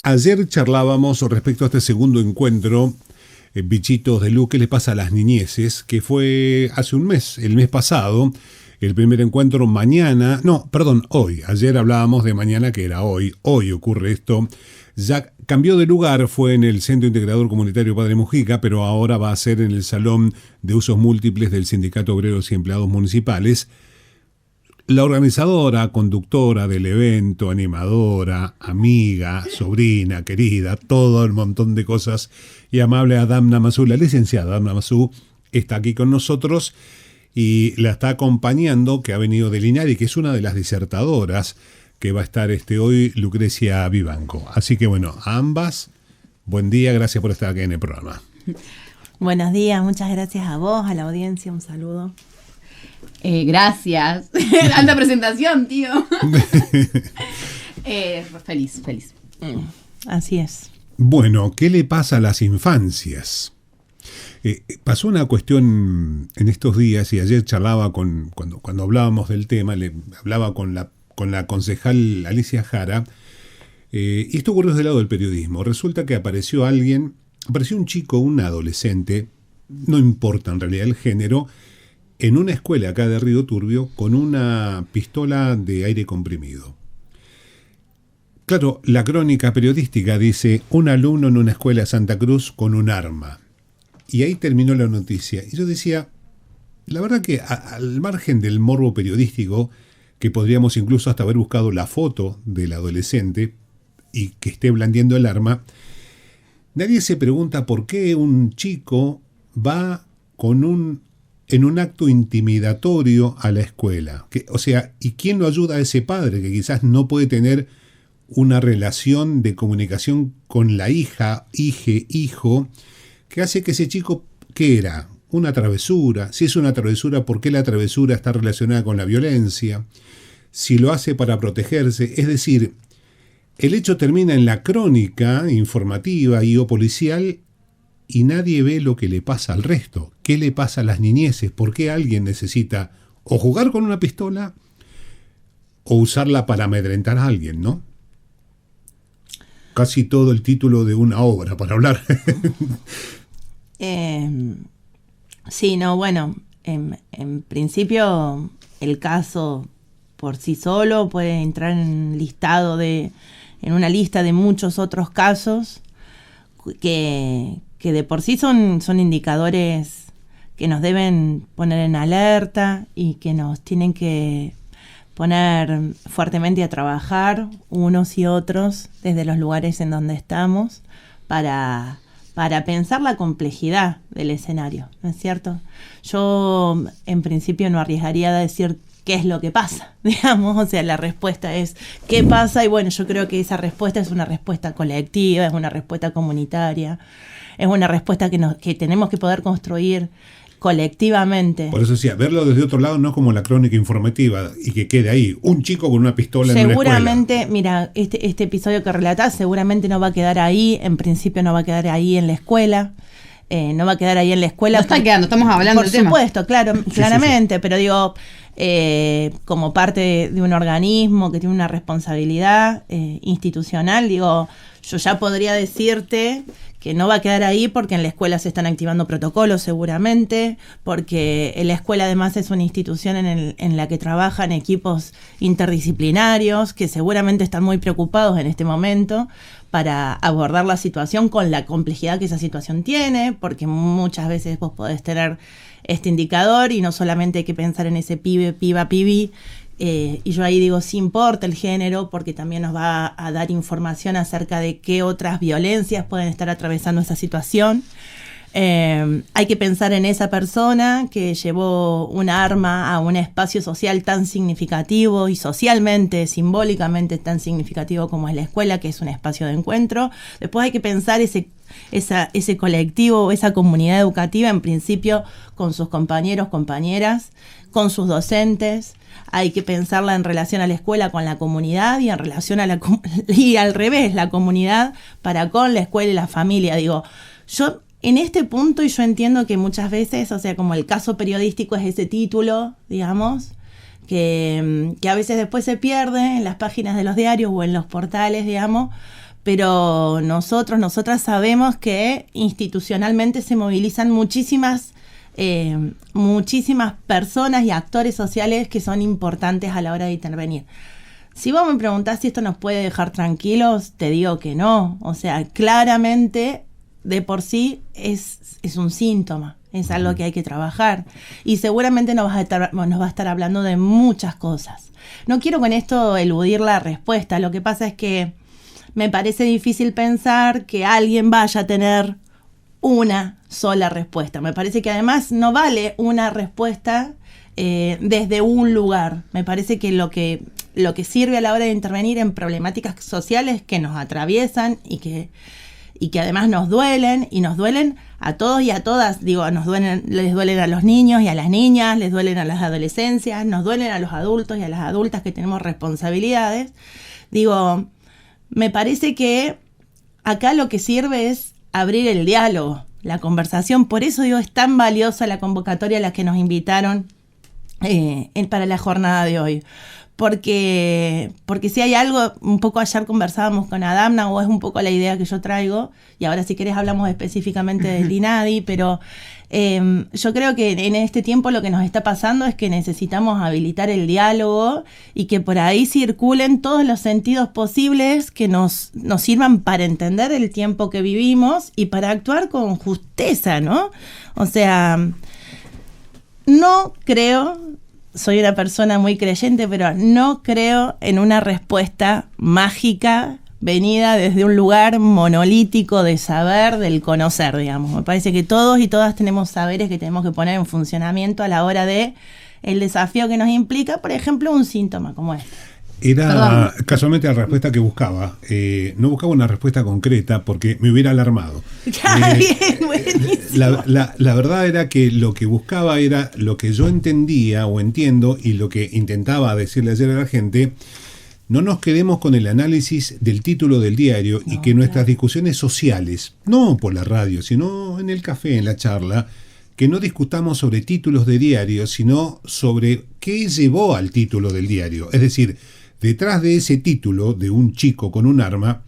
Ayer charlábamos respecto a este segundo encuentro, Bichitos de Luz, ¿qué les pasa a las niñeces? Que fue hace un mes, el mes pasado, el primer encuentro hoy. Ayer hablábamos de mañana, que era hoy. Hoy ocurre esto. Ya cambió de lugar, fue en el Centro Integrador Comunitario Padre Mujica, pero ahora va a ser en el Salón de Usos Múltiples del Sindicato Obreros y Empleados Municipales. La organizadora, conductora del evento, animadora, amiga, sobrina, querida, todo el montón de cosas, y amable Adamna Mazú, la licenciada Adamna Mazú, está aquí con nosotros y la está acompañando, que ha venido de Linares, que es una de las disertadoras que va a estar hoy, Lucrecia Vivanco. Así que bueno, a ambas, buen día, gracias por estar aquí en el programa. Buenos días, muchas gracias a vos, a la audiencia, un saludo. Gracias. Alta presentación, tío. Feliz. Así es. Bueno, ¿qué le pasa a las infancias? Pasó una cuestión en estos días, y ayer charlaba cuando hablábamos del tema, le hablaba con la concejal Alicia Jara, y esto ocurrió desde el lado del periodismo. Resulta que apareció un chico, un adolescente, no importa en realidad el género, en una escuela acá de Río Turbio con una pistola de aire comprimido. Claro, la crónica periodística dice, un alumno en una escuela de Santa Cruz con un arma. Y ahí terminó la noticia. Y yo decía, la verdad que al margen del morbo periodístico, que podríamos incluso hasta haber buscado la foto del adolescente y que esté blandiendo el arma, nadie se pregunta por qué un chico va en un acto intimidatorio a la escuela. ¿Y quién lo ayuda a ese padre que quizás no puede tener una relación de comunicación con la hija, hijo, que hace que ese chico, ¿qué era? Una travesura. Si es una travesura, ¿por qué la travesura está relacionada con la violencia? Si lo hace para protegerse. Es decir, el hecho termina en la crónica informativa y o policial y nadie ve lo que le pasa al resto. ¿Qué le pasa a las niñeces? ¿Por qué alguien necesita o jugar con una pistola o usarla para amedrentar a alguien, no? Casi todo el título de una obra para hablar. Sí, no, bueno, en principio el caso por sí solo puede entrar en una lista de muchos otros casos que de por sí son indicadores que nos deben poner en alerta y que nos tienen que poner fuertemente a trabajar unos y otros desde los lugares en donde estamos para pensar la complejidad del escenario, ¿no es cierto? Yo en principio no arriesgaría a decir qué es lo que pasa, digamos, o sea, la respuesta es ¿qué pasa? Y bueno, yo creo que esa respuesta es una respuesta colectiva, es una respuesta comunitaria, es una respuesta que tenemos que poder construir colectivamente. Por eso decía, verlo desde otro lado, no como la crónica informativa y que quede ahí, un chico con una pistola en una escuela. Seguramente, mira, este episodio que relatás seguramente no va a quedar ahí, en principio no va a quedar ahí en la escuela. No va a quedar ahí en la escuela. No está quedando, estamos hablando del tema. Por supuesto, claro, claramente, sí. Pero digo, como parte de un organismo que tiene una responsabilidad institucional, digo, yo ya podría decirte que no va a quedar ahí porque en la escuela se están activando protocolos seguramente, porque la escuela además es una institución en la que trabajan equipos interdisciplinarios que seguramente están muy preocupados en este momento para abordar la situación con la complejidad que esa situación tiene, porque muchas veces vos podés tener este indicador y no solamente hay que pensar en ese pibe, piba, pibi, y yo ahí digo, sí importa el género, porque también nos va a dar información acerca de qué otras violencias pueden estar atravesando esa situación. Hay que pensar en esa persona que llevó un arma a un espacio social tan significativo y socialmente, simbólicamente tan significativo como es la escuela, que es un espacio de encuentro. Después hay que pensar ese colectivo, esa comunidad educativa, en principio con sus compañeros, compañeras, con sus docentes. Hay que pensarla en relación a la escuela con la comunidad y en relación y al revés, la comunidad para con la escuela y la familia. Digo, yo en este punto, y yo entiendo que muchas veces, o sea, como el caso periodístico es ese título, digamos, que a veces después se pierde en las páginas de los diarios o en los portales, digamos, pero nosotras sabemos que institucionalmente se movilizan muchísimas personas y actores sociales que son importantes a la hora de intervenir. Si vos me preguntás si esto nos puede dejar tranquilos, te digo que no. O sea, claramente, de por sí, es un síntoma. Es algo que hay que trabajar. Y seguramente nos va a estar hablando de muchas cosas. No quiero con esto eludir la respuesta. Lo que pasa es que me parece difícil pensar que alguien vaya a tener una sola respuesta. Me parece que además no vale una respuesta desde un lugar. Me parece que lo que sirve a la hora de intervenir en problemáticas sociales que nos atraviesan y que además nos duelen a todos y a todas. Digo, les duelen a los niños y a las niñas, les duelen a las adolescencias, nos duelen a los adultos y a las adultas que tenemos responsabilidades. Digo, me parece que acá lo que sirve es abrir el diálogo, la conversación. Por eso digo, es tan valiosa la convocatoria a la que nos invitaron para la jornada de hoy. Porque si hay algo, un poco ayer conversábamos con Adamna, o es un poco la idea que yo traigo, y ahora si querés hablamos específicamente del INADI, pero yo creo que en este tiempo lo que nos está pasando es que necesitamos habilitar el diálogo y que por ahí circulen todos los sentidos posibles que nos sirvan para entender el tiempo que vivimos y para actuar con justeza, ¿no? O sea, no creo... Soy una persona muy creyente, pero no creo en una respuesta mágica venida desde un lugar monolítico de saber, del conocer, digamos. Me parece que todos y todas tenemos saberes que tenemos que poner en funcionamiento a la hora de el desafío que nos implica, por ejemplo, un síntoma como este. Era casualmente la respuesta que buscaba. No buscaba una respuesta concreta porque me hubiera alarmado. La verdad era que lo que buscaba era lo que yo entendía o entiendo, y lo que intentaba decirle ayer a la gente: no nos quedemos con el análisis del título del diario, y que nuestras discusiones sociales, no por la radio, sino en el café, en la charla, que no discutamos sobre títulos de diario, sino sobre qué llevó al título del diario. Es decir, detrás de ese título de un chico con un arma,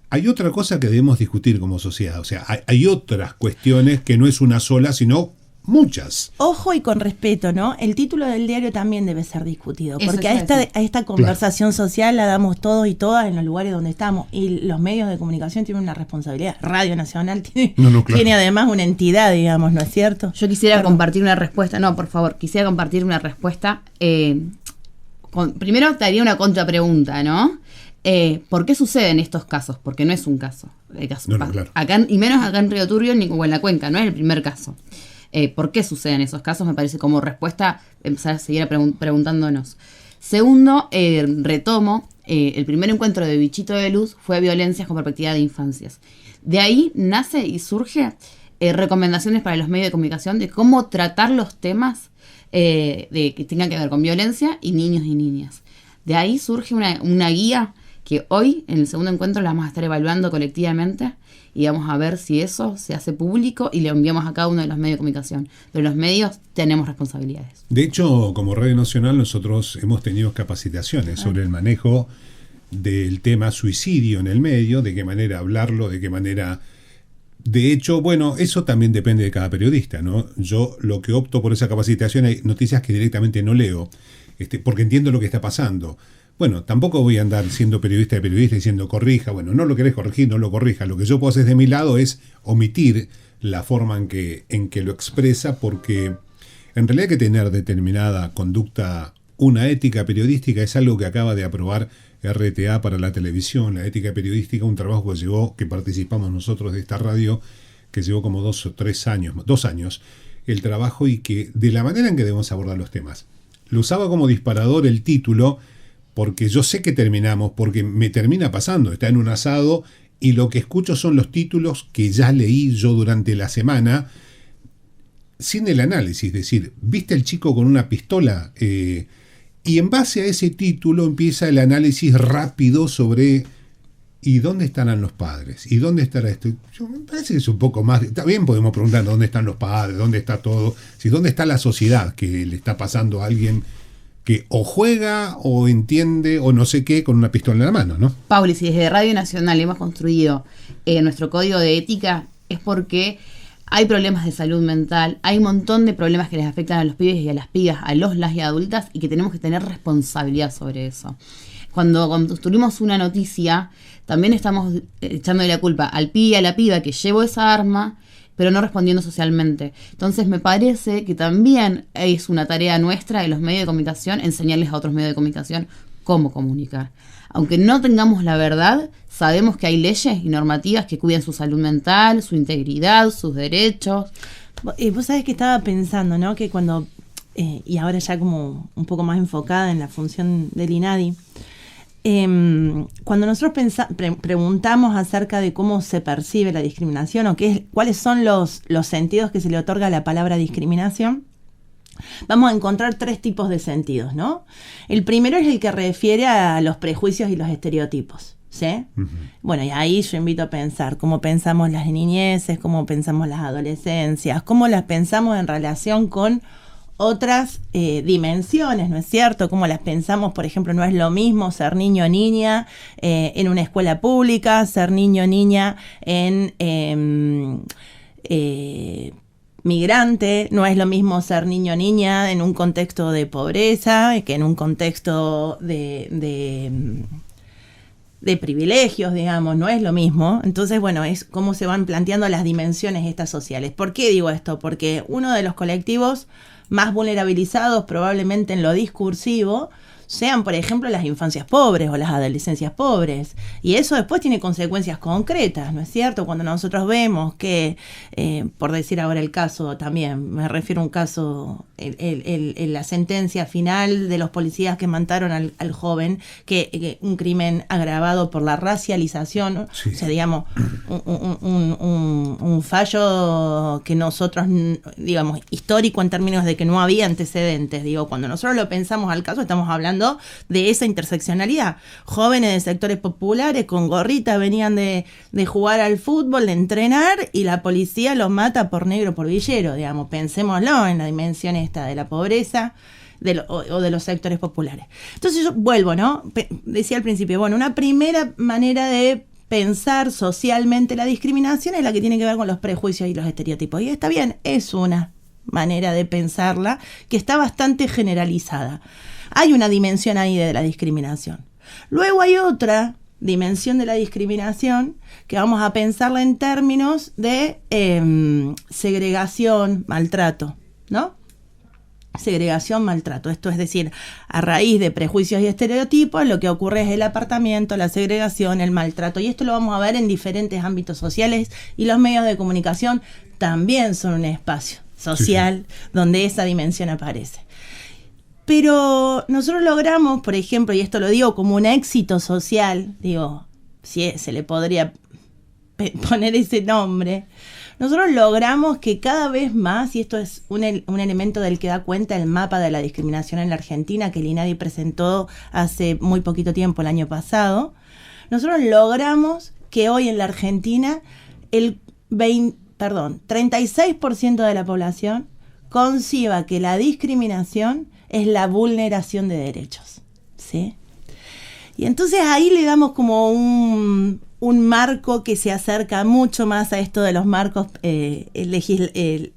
hay otra cosa que debemos discutir como sociedad. O sea, hay otras cuestiones que no es una sola, sino muchas. Ojo y con respeto, ¿no? El título del diario también debe ser discutido, porque a esta conversación social la damos todos y todas en los lugares donde estamos, y los medios de comunicación tienen una responsabilidad. Radio Nacional tiene además una entidad, digamos, ¿no es cierto? Yo quisiera compartir una respuesta, quisiera compartir una respuesta. Primero te haría una contrapregunta, ¿no? ¿Por qué suceden estos casos? Porque no es un caso. Claro. Acá, y menos acá en Río Turbio o en la Cuenca, no es el primer caso. ¿Por qué suceden esos casos? Me parece como respuesta empezar a seguir preguntándonos. Segundo, retomo, el primer encuentro de Bichito de Luz fue violencias con perspectiva de infancias. De ahí nace y surge recomendaciones para los medios de comunicación de cómo tratar los temas que tengan que ver con violencia y niños y niñas. De ahí surge una guía que hoy, en el segundo encuentro, la vamos a estar evaluando colectivamente y vamos a ver si eso se hace público y le enviamos a cada uno de los medios de comunicación. Pero los medios tenemos responsabilidades. De hecho, como Radio Nacional, nosotros hemos tenido capacitaciones sobre el manejo del tema suicidio en el medio, de qué manera hablarlo, de qué manera... De hecho, bueno, eso también depende de cada periodista, ¿no? Yo lo que opto por esa capacitación, hay noticias que directamente no leo, porque entiendo lo que está pasando. Bueno, tampoco voy a andar siendo periodista de periodista diciendo corrija. Bueno, no lo querés corregir, no lo corrija. Lo que yo puedo hacer de mi lado es omitir la forma en que lo expresa, porque en realidad hay que tener determinada conducta. Una ética periodística es algo que acaba de aprobar RTA para la televisión. La ética periodística, un trabajo que participamos nosotros de esta radio, que llevó como 2 o 3 años, 2 años, el trabajo, y que de la manera en que debemos abordar los temas. Lo usaba como disparador el título, porque yo sé que terminamos, porque me termina pasando, está en un asado y lo que escucho son los títulos que ya leí yo durante la semana, sin el análisis, es decir, ¿viste el chico con una pistola? Y en base a ese título empieza el análisis rápido sobre ¿y dónde estarán los padres? ¿Y dónde estará esto? Me parece que es un poco más... También podemos preguntar dónde están los padres, dónde está todo, si dónde está la sociedad que le está pasando a alguien que o juega o entiende o no sé qué con una pistola en la mano, ¿no? Pauli, si desde Radio Nacional hemos construido nuestro código de ética, es porque hay problemas de salud mental, hay un montón de problemas que les afectan a los pibes y a las pibas, a las y adultas, y que tenemos que tener responsabilidad sobre eso. Cuando construimos una noticia, también estamos echándole la culpa al pibe y a la piba que llevó esa arma, pero no respondiendo socialmente. Entonces me parece que también es una tarea nuestra de los medios de comunicación enseñarles a otros medios de comunicación cómo comunicar. Aunque no tengamos la verdad, sabemos que hay leyes y normativas que cuidan su salud mental, su integridad, sus derechos. Vos sabés que estaba pensando, ¿no? Que cuando, y ahora ya como un poco más enfocada en la función del INADI, cuando nosotros preguntamos acerca de cómo se percibe la discriminación o cuáles son los sentidos que se le otorga a la palabra discriminación, vamos a encontrar 3 tipos de sentidos, ¿no? El primero es el que refiere a los prejuicios y los estereotipos, ¿sí? Uh-huh. Bueno, y ahí yo invito a pensar cómo pensamos las niñeces, cómo pensamos las adolescencias, cómo las pensamos en relación con otras dimensiones, ¿no es cierto? Cómo las pensamos, por ejemplo, no es lo mismo ser niño o niña en una escuela pública, ser niño o niña en migrante, no es lo mismo ser niño o niña en un contexto de pobreza que en un contexto de privilegios, digamos, no es lo mismo. Entonces, bueno, es cómo se van planteando las dimensiones estas sociales. ¿Por qué digo esto? Porque uno de los colectivos más vulnerabilizados probablemente en lo discursivo sean, por ejemplo, las infancias pobres o las adolescencias pobres. Y eso después tiene consecuencias concretas, ¿no es cierto? Cuando nosotros vemos que, por decir ahora el caso también, me refiero a un caso, la sentencia final de los policías que mataron al joven, que un crimen agravado por la racialización, sí. O sea, digamos, un fallo que nosotros, digamos, histórico en términos de que no había antecedentes. Digo, cuando nosotros lo pensamos al caso, estamos hablando de esa interseccionalidad. Jóvenes de sectores populares con gorrita venían de jugar al fútbol, de entrenar, y la policía los mata por negro, por villero, digamos. Pensémoslo en la dimensión esta de la pobreza o de los sectores populares. Entonces yo vuelvo, ¿no? Decía al principio, bueno, una primera manera de pensar socialmente la discriminación es la que tiene que ver con los prejuicios y los estereotipos. Y está bien, es una manera de pensarla que está bastante generalizada. Hay una dimensión ahí de la discriminación. Luego hay otra dimensión de la discriminación que vamos a pensarla en términos de segregación, maltrato, ¿no? Segregación, maltrato. Esto es decir, a raíz de prejuicios y estereotipos, lo que ocurre es el apartamiento, la segregación, el maltrato. Y esto lo vamos a ver en diferentes ámbitos sociales, y los medios de comunicación también son un espacio social, sí, donde esa dimensión aparece. Pero nosotros logramos, por ejemplo, y esto lo digo como un éxito social, digo, si se le podría poner ese nombre, nosotros logramos que cada vez más, y esto es un elemento del que da cuenta el mapa de la discriminación en la Argentina, que el INADI presentó hace muy poquito tiempo, el año pasado, nosotros logramos que hoy en la Argentina el 36% de la población conciba que la discriminación es la vulneración de derechos, ¿sí? Y entonces ahí le damos como un marco que se acerca mucho más a esto de los marcos, el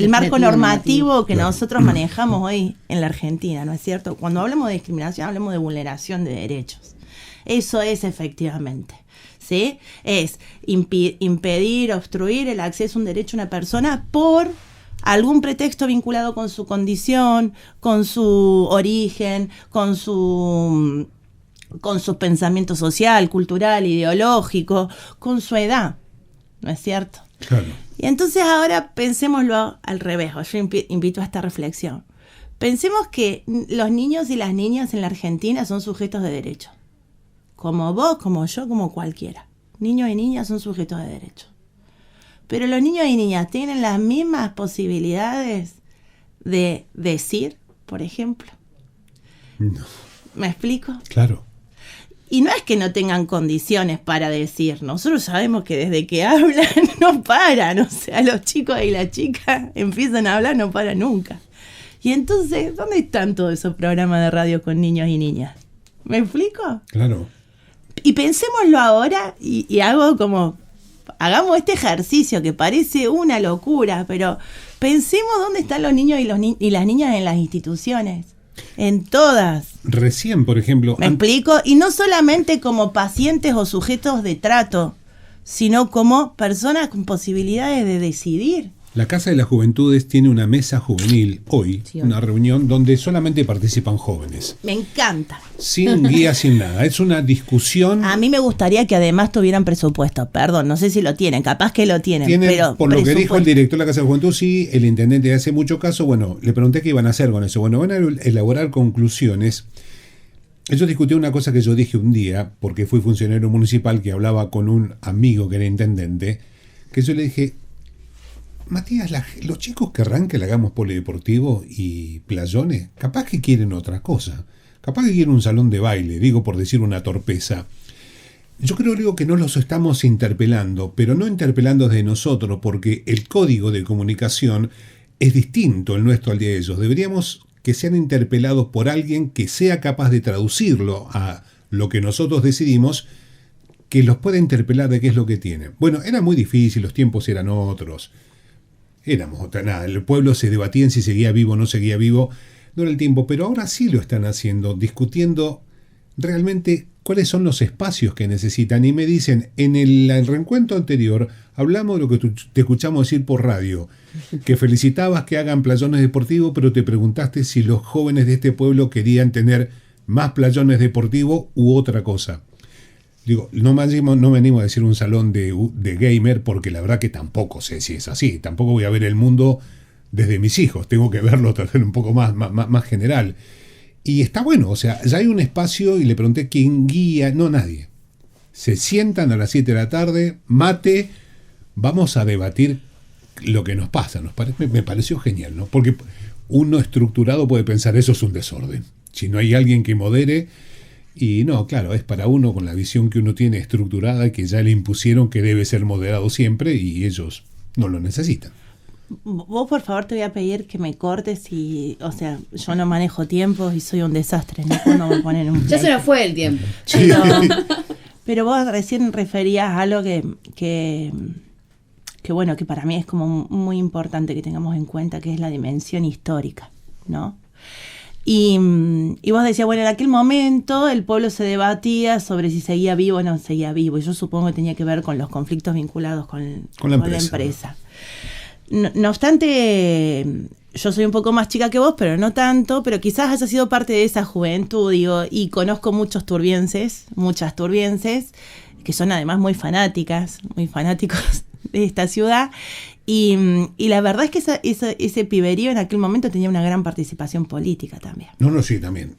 marco normativo que nosotros manejamos hoy en la Argentina, ¿no es cierto? Cuando hablamos de discriminación, hablamos de vulneración de derechos. Eso es efectivamente, ¿sí? Es impedir, obstruir el acceso a un derecho a una persona por algún pretexto vinculado con su condición, con su origen, con su pensamiento social, cultural, ideológico, con su edad, ¿no es cierto? Claro. Y entonces ahora pensémoslo al revés, yo invito a esta reflexión. Pensemos que los niños y las niñas en la Argentina son sujetos de derecho. Como vos, como yo, como cualquiera. Niños y niñas son sujetos de derecho. Pero los niños y niñas tienen las mismas posibilidades de decir, por ejemplo. No. ¿Me explico? Claro. Y no es que no tengan condiciones para decir. Nosotros sabemos que desde que hablan no paran. O sea, los chicos y las chicas empiezan a hablar, no paran nunca. Y entonces, ¿dónde están todos esos programas de radio con niños y niñas? ¿Me explico? Claro. Y pensémoslo ahora y hago como, hagamos este ejercicio que parece una locura, pero pensemos dónde están los niños y las niñas en las instituciones. En todas. Recién, por ejemplo... ¿Me explico? Y no solamente como pacientes o sujetos de trato, sino como personas con posibilidades de decidir. La Casa de las Juventudes tiene una mesa juvenil hoy, Sí, una reunión donde solamente participan jóvenes. Me encanta. Sin guía, sin nada. Es una discusión. A mí me gustaría que además tuvieran presupuesto. Perdón, no sé si lo tienen, capaz que lo tienen. Pero por lo que dijo el presupuesto. director de la Casa de la Juventud, sí, el intendente hace mucho caso. Bueno, le pregunté qué iban a hacer con eso. Bueno, van a elaborar conclusiones. Ellos discutieron una cosa que yo dije un día, porque fui funcionario municipal que hablaba con un amigo que era intendente, que yo le dije, Matías, los chicos querrán que le hagamos polideportivo y playones, capaz que quieren otra cosa, capaz que quieren un salón de baile, digo por decir una torpeza. Yo creo que no los estamos interpelando, pero no interpelando desde nosotros, porque el código de comunicación es distinto el nuestro al de ellos. Deberíamos que sean interpelados por alguien que sea capaz de traducirlo a lo que nosotros decidimos, que los pueda interpelar de qué es lo que tienen. Bueno, era muy difícil, los tiempos eran otros. El pueblo se debatía en si seguía vivo o no seguía vivo, no era el tiempo, pero ahora sí lo están haciendo, discutiendo realmente cuáles son los espacios que necesitan. Y me dicen, en el reencuentro anterior hablamos de lo que te escuchamos decir por radio, que felicitabas que hagan playones deportivos, pero te preguntaste si los jóvenes de este pueblo querían tener más playones deportivos u otra cosa. Digo, no me animo a decir un salón de gamer, porque la verdad que tampoco sé si es así. Tampoco voy a ver el mundo desde mis hijos. Tengo que verlo tal vez un poco más general. Y está bueno, o sea, ya hay un espacio y le pregunté quién guía. No, nadie. Se sientan a las 7 de la tarde, mate, vamos a debatir lo que nos pasa. Me pareció genial, ¿no? Porque uno estructurado puede pensar eso es un desorden. Si no hay alguien que modere... Y no, claro, es para uno con la visión que uno tiene estructurada, que ya le impusieron que debe ser moderado siempre y ellos no lo necesitan. Vos, por favor, te voy a pedir que me cortes y, o sea, yo no manejo tiempos y soy un desastre, ¿no? Cuando me ponen un Ya se nos fue el tiempo. Pero vos recién referías a algo que bueno, que para mí es como muy importante que tengamos en cuenta, que es la dimensión histórica, ¿no? Y vos decías, bueno, en aquel momento el pueblo se debatía sobre si seguía vivo o no seguía vivo. Y yo supongo que tenía que ver con los conflictos vinculados con la empresa. No obstante, yo soy un poco más chica que vos, pero no tanto. Pero quizás haya sido parte de esa juventud, digo, y conozco muchas turbienses, que son además muy fanáticos de esta ciudad. Y la verdad es que ese piberío en aquel momento tenía una gran participación política también. No, sí, también.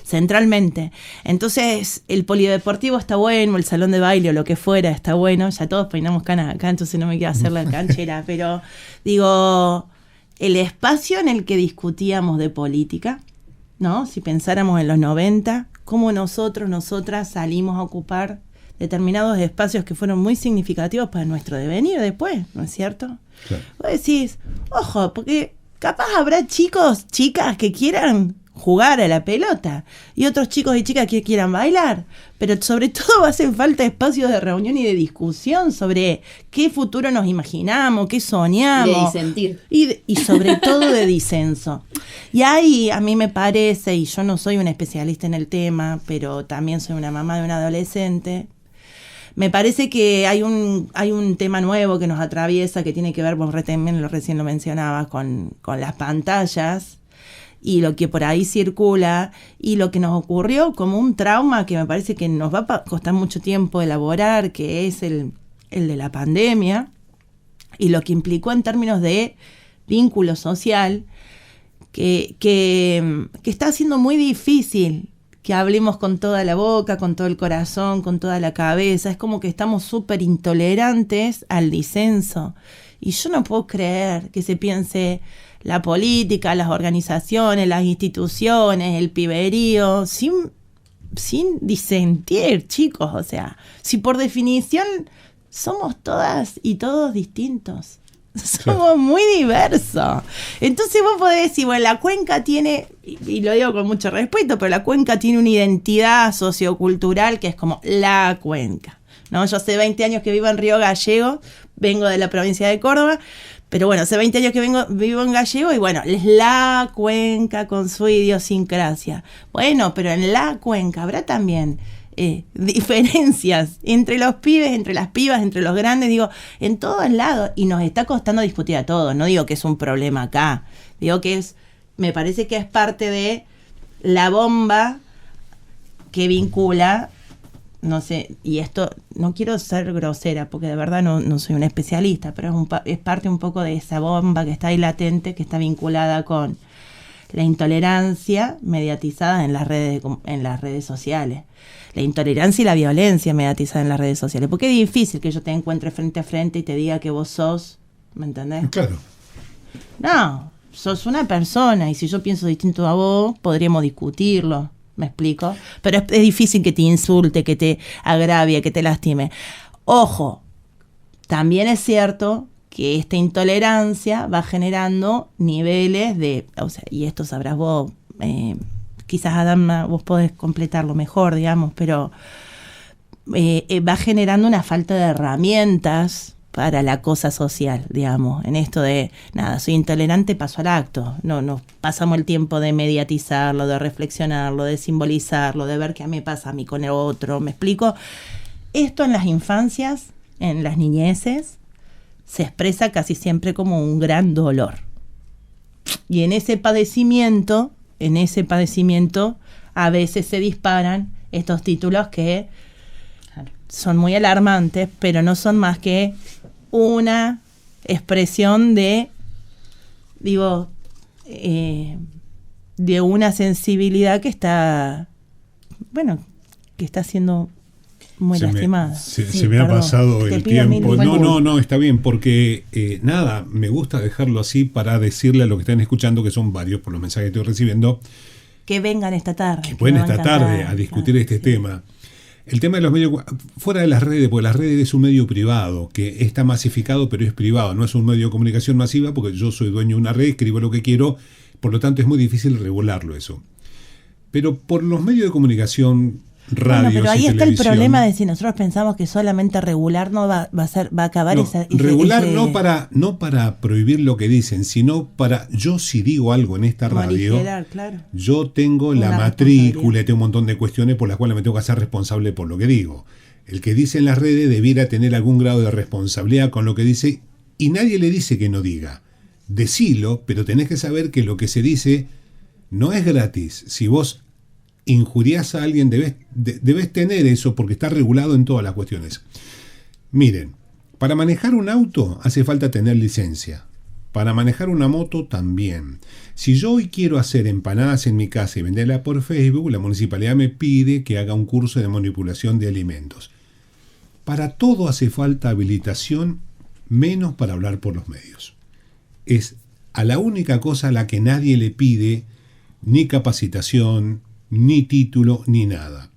Centralmente. Entonces, el polideportivo está bueno, el salón de baile o lo que fuera está bueno. Ya todos peinamos canas acá, entonces no me quiero hacer la canchera. Pero, digo, el espacio en el que discutíamos de política, ¿no? Si pensáramos en los 90, cómo nosotras salimos a ocupar determinados espacios que fueron muy significativos para nuestro devenir después, ¿no es cierto? Claro. Vos decís, ojo, porque capaz habrá chicos, chicas que quieran jugar a la pelota y otros chicos y chicas que quieran bailar, pero sobre todo hacen falta espacios de reunión y de discusión sobre qué futuro nos imaginamos, qué soñamos. De disentir. Y sobre todo de disenso. Y ahí a mí me parece, y yo no soy una especialista en el tema, pero también soy una mamá de un adolescente, me parece que hay un tema nuevo que nos atraviesa, que tiene que ver, vos recién lo mencionabas, con las pantallas y lo que por ahí circula y lo que nos ocurrió como un trauma que me parece que nos va a costar mucho tiempo elaborar, que es el de la pandemia y lo que implicó en términos de vínculo social, que está haciendo muy difícil que hablemos con toda la boca, con todo el corazón, con toda la cabeza. Es como que estamos súper intolerantes al disenso. Y yo no puedo creer que se piense la política, las organizaciones, las instituciones, el piberío, sin disentir, chicos. O sea, si por definición somos todas y todos distintos. Somos muy diversos. Entonces vos podés decir, bueno, la cuenca tiene, y lo digo con mucho respeto, pero la cuenca tiene una identidad sociocultural que es como la cuenca, ¿no? Yo hace 20 años que vivo en Río Gallegos, vengo de la provincia de Córdoba, pero bueno, hace 20 años que vivo en Gallego y bueno, es la cuenca con su idiosincrasia. Bueno, pero en la cuenca habrá también diferencias entre los pibes, entre las pibas, entre los grandes, digo, en todos lados, y nos está costando discutir a todos. No digo que es un problema acá, digo que me parece que es parte de la bomba que vincula, no sé, y esto, no quiero ser grosera, porque de verdad no soy una especialista, pero es parte un poco de esa bomba que está ahí latente, que está vinculada con la intolerancia mediatizada en las redes sociales. La intolerancia y la violencia mediatizada en las redes sociales. Porque es difícil que yo te encuentre frente a frente y te diga que vos sos, ¿me entendés? Claro. No, sos una persona y si yo pienso distinto a vos, podríamos discutirlo, ¿me explico? Pero es difícil que te insulte, que te agravie, que te lastime. Ojo, también es cierto que esta intolerancia va generando niveles de, o sea, y esto sabrás vos, quizás Adama, vos podés completarlo mejor, digamos, pero va generando una falta de herramientas para la cosa social, digamos, en esto de, nada, soy intolerante, paso al acto. No pasamos el tiempo de mediatizarlo, de reflexionarlo, de simbolizarlo, de ver qué me pasa a mí con el otro, ¿me explico? Esto en las infancias, en las niñeces, se expresa casi siempre como un gran dolor. Y en ese padecimiento a veces se disparan estos títulos que son muy alarmantes, pero no son más que una expresión de una sensibilidad que está siendo muy lastimada. Se me ha pasado el tiempo. No, está bien, porque nada, me gusta dejarlo así para decirle a los que están escuchando, que son varios por los mensajes que estoy recibiendo, que vengan esta tarde. Que pueden esta tarde a discutir este tema. El tema de los medios, fuera de las redes, porque las redes es un medio privado, que está masificado, pero es privado, no es un medio de comunicación masiva, porque yo soy dueño de una red, escribo lo que quiero, por lo tanto es muy difícil regularlo eso. Pero por los medios de comunicación, radios, pero ahí y está el televisión, problema de si nosotros pensamos que solamente regular no va a acabar regular no para prohibir lo que dicen, sino para, yo si digo algo en esta radio, claro, yo tengo la matrícula y tengo un montón de cuestiones por las cuales me tengo que hacer responsable por lo que digo. El que dice en las redes debiera tener algún grado de responsabilidad con lo que dice, y nadie le dice que no diga. Decilo, pero tenés que saber que lo que se dice no es gratis. Si vos injuriás a alguien, debes tener eso, porque está regulado en todas las cuestiones. Miren, para manejar un auto hace falta tener licencia. Para manejar una moto también. Si yo hoy quiero hacer empanadas en mi casa y venderlas por Facebook, la municipalidad me pide que haga un curso de manipulación de alimentos. Para todo hace falta habilitación, menos para hablar por los medios. Es a la única cosa a la que nadie le pide ni capacitación, ni título, ni nada.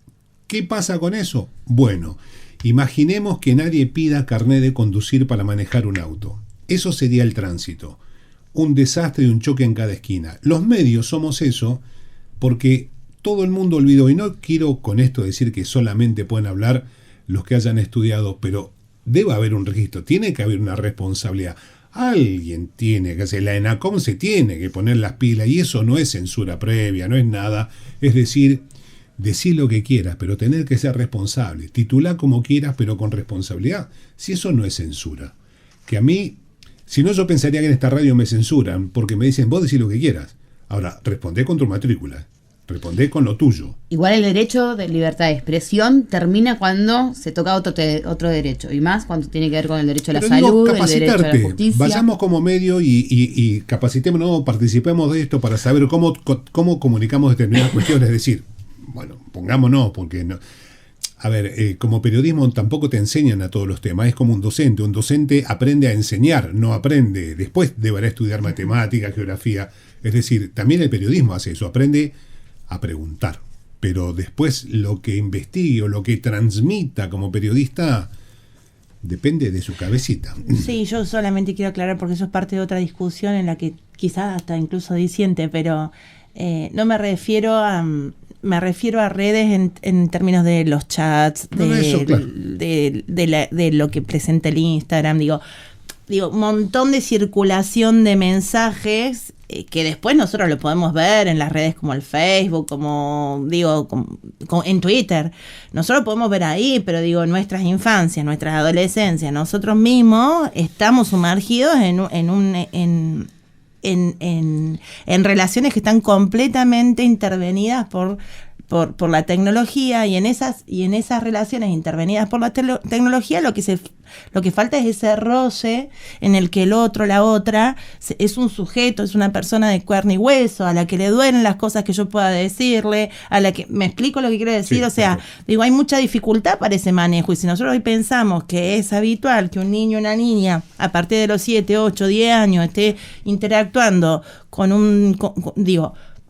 ¿Qué pasa con eso? Bueno, imaginemos que nadie pida carné de conducir para manejar un auto. Eso sería el tránsito. Un desastre y un choque en cada esquina. Los medios somos eso porque todo el mundo olvidó, y no quiero con esto decir que solamente pueden hablar los que hayan estudiado, pero debe haber un registro, tiene que haber una responsabilidad. Alguien tiene que hacer, la ENACOM se tiene que poner las pilas, y eso no es censura previa, no es nada. Es decir, decir lo que quieras, pero tener que ser responsable. Titular como quieras, pero con responsabilidad. Si eso no es censura. Que a mí, si no, yo pensaría que en esta radio me censuran, porque me dicen, vos decís lo que quieras. Ahora, respondé con tu matrícula. Respondé con lo tuyo. Igual el derecho de libertad de expresión termina cuando se toca otro derecho, y más cuando tiene que ver con el derecho a la salud, el derecho a la justicia. Vayamos como medio y capacitémonos, participemos de esto para saber cómo comunicamos determinadas cuestiones. Es decir, bueno, pongámonos, porque no. A ver, como periodismo tampoco te enseñan a todos los temas, es como un docente. Un docente aprende a enseñar, no aprende. Después deberá estudiar matemática, geografía. Es decir, también el periodismo hace eso, aprende a preguntar, pero después lo que investigue o lo que transmita como periodista Depende de su cabecita. Sí, yo solamente quiero aclarar porque eso es parte de otra discusión en la que quizás hasta incluso disiente, pero no me refiero a... Me refiero a redes en términos de los chats, de lo que presenta el Instagram, digo, un montón de circulación de mensajes que después nosotros lo podemos ver en las redes como el Facebook, como en Twitter. Nosotros lo podemos ver ahí, pero en nuestras infancias, nuestras adolescencias, nosotros mismos estamos sumergidos en relaciones que están completamente intervenidas por la tecnología, y en esas relaciones intervenidas por la tecnología lo que falta es ese roce en el que el otro, la otra, es un sujeto, es una persona de carne y hueso, a la que le duelen las cosas que yo pueda decirle, a la que me explico lo que quiero decir, sí, o sea, claro. Hay mucha dificultad para ese manejo, y si nosotros hoy pensamos que es habitual que un niño o una niña a partir de los 7, 8, 10 años esté interactuando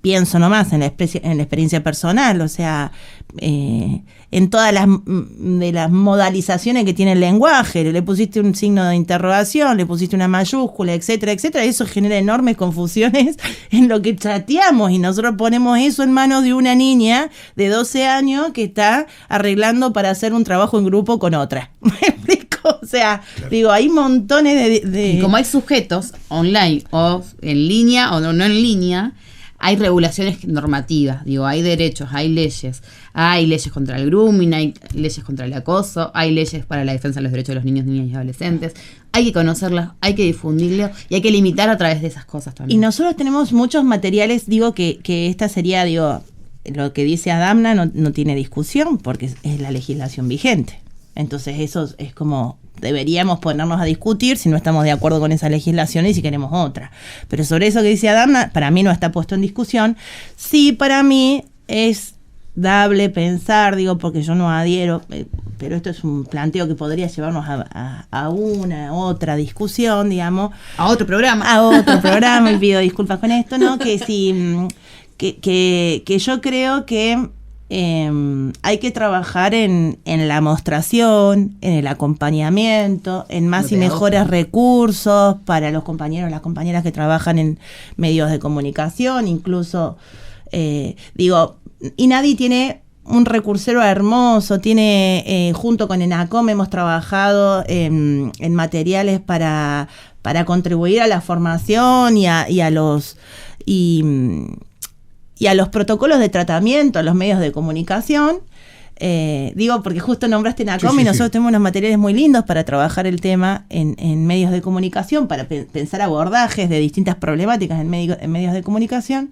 pienso nomás en la experiencia personal, o sea, en todas las modalizaciones que tiene el lenguaje, le pusiste un signo de interrogación, le pusiste una mayúscula, etcétera, etcétera, eso genera enormes confusiones en lo que chateamos, y nosotros ponemos eso en manos de una niña de 12 años que está arreglando para hacer un trabajo en grupo con otra. ¿Me explico? O sea, claro. Hay montones de... Y como hay sujetos online o en línea o no en línea, hay regulaciones normativas, hay derechos, hay leyes contra el grooming, hay leyes contra el acoso, hay leyes para la defensa de los derechos de los niños, niñas y adolescentes. Hay que conocerlas, hay que difundirlas y hay que limitar a través de esas cosas también. Y nosotros tenemos muchos materiales, que esta sería, lo que dice Adamna no tiene discusión porque es la legislación vigente. Entonces eso es como... Deberíamos ponernos a discutir si no estamos de acuerdo con esa legislación y si queremos otra. Pero sobre eso que dice Adamna, para mí no está puesto en discusión. Sí, para mí es dable pensar, porque yo no adhiero, pero esto es un planteo que podría llevarnos a una otra discusión, a otro programa. Y pido disculpas con esto, ¿no? Que sí, que yo creo que hay que trabajar en la mostración, en el acompañamiento, en más y mejores recursos para los compañeros, las compañeras que trabajan en medios de comunicación, incluso, y nadie tiene un recursero hermoso, junto con ENACOM hemos trabajado en materiales para contribuir a la formación y a los protocolos de tratamiento, a los medios de comunicación, porque justo nombraste NACOM, y nosotros tenemos unos materiales muy lindos para trabajar el tema en medios de comunicación, para pensar abordajes de distintas problemáticas en medios de comunicación.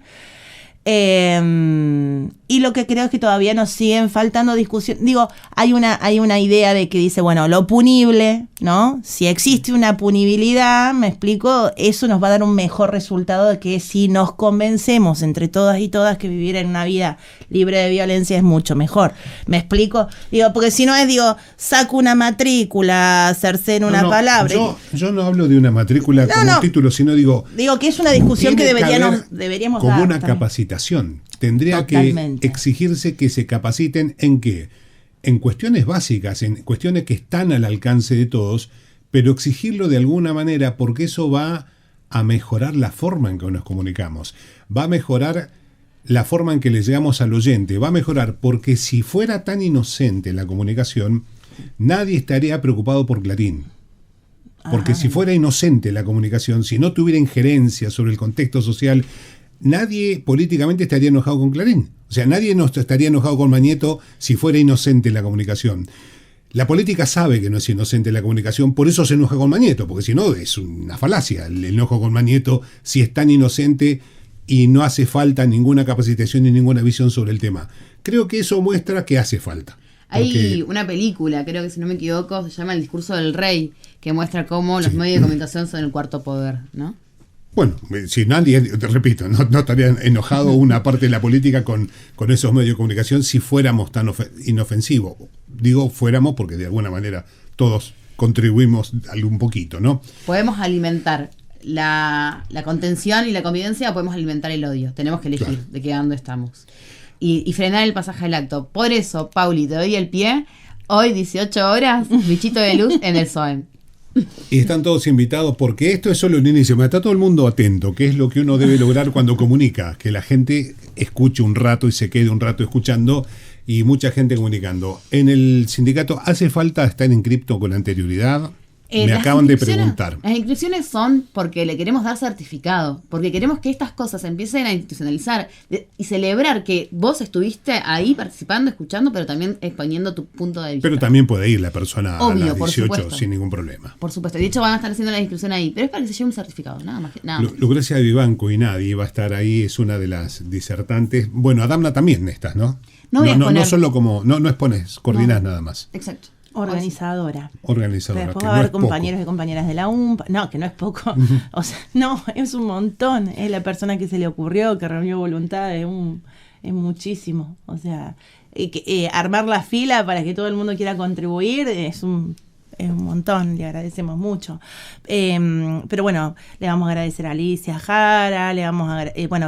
Y lo que creo es que todavía nos siguen faltando discusión. Hay una idea de que dice, lo punible, ¿no? Si existe una punibilidad, me explico, eso nos va a dar un mejor resultado de que si nos convencemos entre todas y todas que vivir en una vida libre de violencia es mucho mejor. ¿Me explico? Porque si no es, saco una matrícula, cerceno una palabra. Yo no hablo de una matrícula como título, sino digo que es una discusión que deberíamos como dar una también. Capacitación. Tendría Totalmente. que exigirse que se capaciten ¿en qué? En cuestiones básicas, en cuestiones que están al alcance de todos, pero exigirlo de alguna manera porque eso va a mejorar la forma en que nos comunicamos, va a mejorar la forma en que le llegamos al oyente, va a mejorar porque si fuera tan inocente la comunicación, nadie estaría preocupado por Clarín. Porque si fuera inocente la comunicación, si no tuviera injerencia sobre el contexto social, nadie políticamente estaría enojado con Clarín. O sea, nadie estaría enojado con Mañeto si fuera inocente la comunicación. La política sabe que no es inocente la comunicación, por eso se enoja con Mañeto, porque si no es una falacia el enojo con Mañeto si es tan inocente y no hace falta ninguna capacitación ni ninguna visión sobre el tema. Creo que eso muestra que hace falta. Hay una película, creo que si no me equivoco, se llama El discurso del rey, que muestra cómo los medios de comunicación son el cuarto poder, ¿no? Bueno, si nadie, te repito, no estaría enojado una parte de la política con esos medios de comunicación si fuéramos tan inofensivos. Digo fuéramos porque de alguna manera todos contribuimos algún poquito, ¿no? Podemos alimentar la contención y la convivencia, o podemos alimentar el odio. Tenemos que elegir de qué bando estamos. Y frenar el pasaje al acto. Por eso, Pauli, te doy el pie Hoy, 18 horas, bichito de luz en el SOEM. Y están todos invitados porque esto es solo un inicio. Está todo el mundo atento, que es lo que uno debe lograr cuando comunica, que la gente escuche un rato y se quede un rato escuchando y mucha gente comunicando. En el sindicato hace falta estar inscripto con anterioridad. Me acaban de preguntar. Las inscripciones son porque le queremos dar certificado, porque queremos que estas cosas empiecen a institucionalizar y celebrar que vos estuviste ahí participando, escuchando, pero también exponiendo tu punto de vista. Pero también puede ir la persona Obvio, a las 18 supuesto. sin ningún problema. Por supuesto. De hecho, van a estar haciendo la inscripción ahí, pero es para que se lleve un certificado, nada más. Lucrecia Vivanco y nadie va a estar ahí, es una de las disertantes. Bueno, Adamna también estás, ¿no? No solo como, no expones, coordinás nada más. Exacto. Organizadora. Organizadora. Después va a haber compañeros y compañeras de la UMPA. No, que no es poco. O sea, no, es un montón. Es la persona que se le ocurrió, que reunió voluntad, es muchísimo. O sea, armar la fila para que todo el mundo quiera contribuir es un montón, le agradecemos mucho. Pero bueno, le vamos a agradecer a Alicia Jara,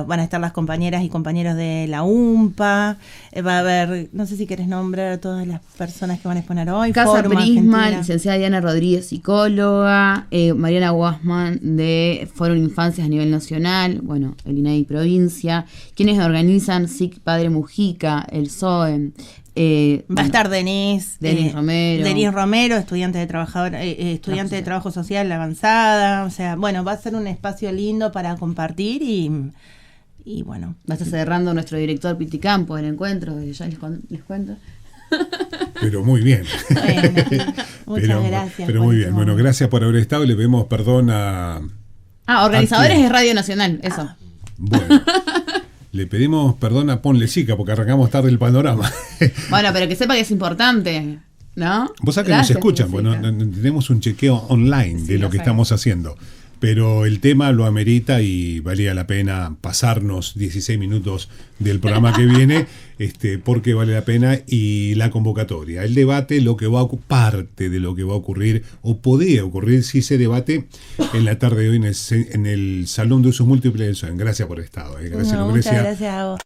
van a estar las compañeras y compañeros de la UMPA, va a haber, no sé si querés nombrar a todas las personas que van a exponer hoy. Casa Forma Prisma, Argentina. licenciada Diana Rodríguez, psicóloga, Mariana Guasman de Foro Infancias a nivel nacional, bueno, el INADI provincia, quienes organizan SIC Padre Mujica, el SOEM. Va a estar Denise Romero, estudiante de trabajo social avanzada, o sea, bueno, va a ser un espacio lindo para compartir y bueno. Va a estar cerrando nuestro director Piti Campos el encuentro, ya les cuento. Pero muy bien. Bueno, muchas gracias. Pero muy bien. Bueno, gracias por haber estado y le pedimos perdón a... Organizadores de Radio Nacional, eso. Bueno. Le pedimos perdón a Ponle Chica porque arrancamos tarde el panorama. Bueno, pero que sepa que es importante, ¿no? Vos sabés que nos escuchan, bueno, tenemos un chequeo online de lo que estamos haciendo. Pero el tema lo amerita y valía la pena pasarnos 16 minutos del programa que viene, porque vale la pena, y la convocatoria, el debate, parte de lo que va a ocurrir, o podría ocurrir si se debate en la tarde de hoy en el Salón de Usos Múltiples del SOEM. Gracias por estar. Gracias, Lucrecia. Muchas gracias a vos.